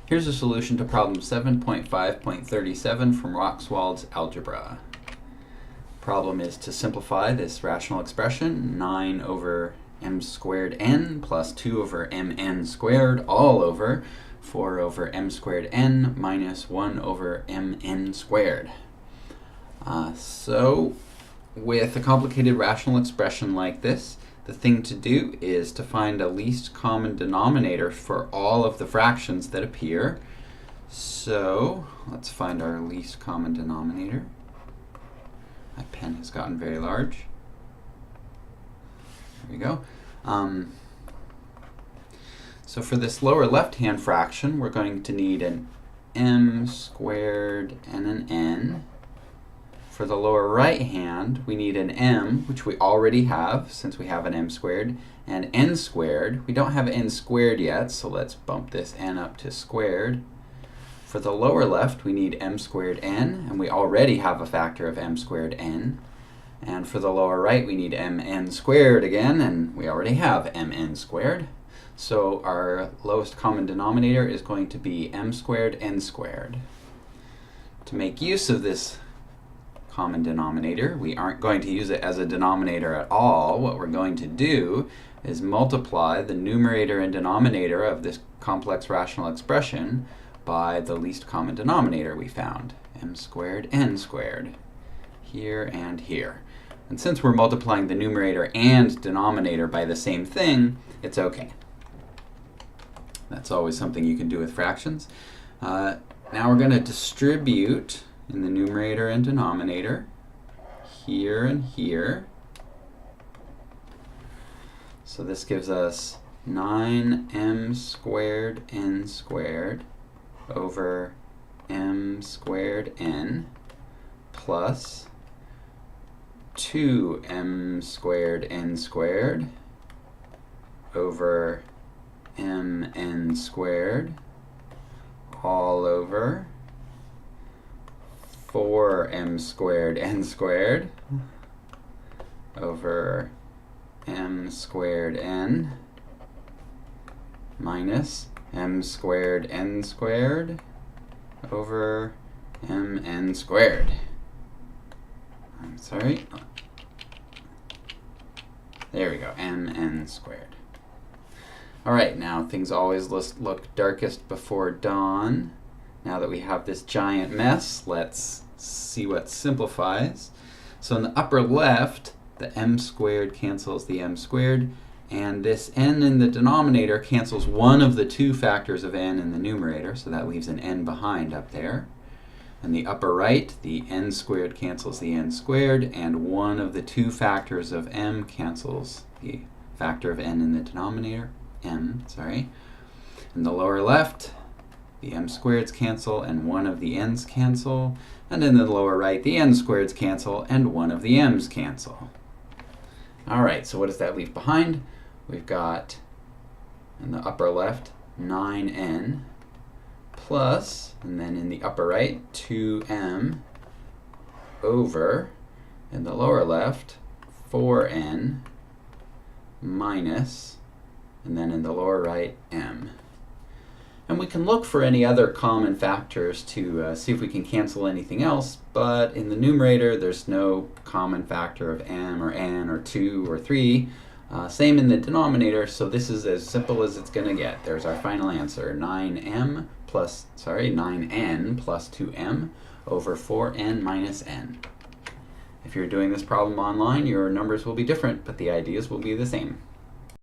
Here's a solution to problem 7.5.37 from Rockswold's algebra. Problem is to simplify this rational expression, 9 over m squared n plus 2 over mn squared all over 4 over m squared n minus 1 over mn squared. So with a complicated rational expression like this, the thing to do is to find a least common denominator for all of the fractions that appear. So let's find our least common denominator. My pen has gotten very large. There we go. So for this lower left-hand fraction, we're going to need an m squared and an n. For the lower right hand, we need an m, which we already have, since we have an m squared, and n squared. We don't have n squared yet, so let's bump this n up to squared. For the lower left, we need m squared n, and we already have a factor of m squared n. And for the lower right, we need mn squared again, and we already have mn squared. So our lowest common denominator is going to be m squared n squared. To make use of this common denominator, we aren't going to use it as a denominator at all. What we're going to do is multiply the numerator and denominator of this complex rational expression by the least common denominator we found, m squared n squared, here and here. And since we're multiplying the numerator and denominator by the same thing, it's okay. That's always something you can do with fractions. Now we're going to distribute in the numerator and denominator, here and here. So this gives us 9m squared n squared over m squared n plus 2m squared n squared over mn squared all over 4m squared n squared over m squared n minus m squared n squared over mn squared. I'm sorry. There we go, mn squared. Alright, now things always look darkest before dawn. Now that we have this giant mess, let's see what simplifies. So in the upper left, the m squared cancels the m squared, and this n in the denominator cancels one of the two factors of n in the numerator, so that leaves an n behind up there. In the upper right, the n squared cancels the n squared, and one of the two factors of m cancels the factor of n in the denominator, m, sorry. In the lower left, the m squareds cancel and one of the n's cancel, and in the lower right the n squareds cancel and one of the m's cancel. Alright, so what does that leave behind? We've got, in the upper left, 9n plus, and then in the upper right, 2m over, in the lower left, 4n minus, and then in the lower right, m. And we can look for any other common factors to see if we can cancel anything else, but in the numerator there's no common factor of m or n or 2 or 3. Same in the denominator, so this is as simple as it's going to get. There's our final answer, 9n plus 2m over 4n minus n. If you're doing this problem online, your numbers will be different, but the ideas will be the same.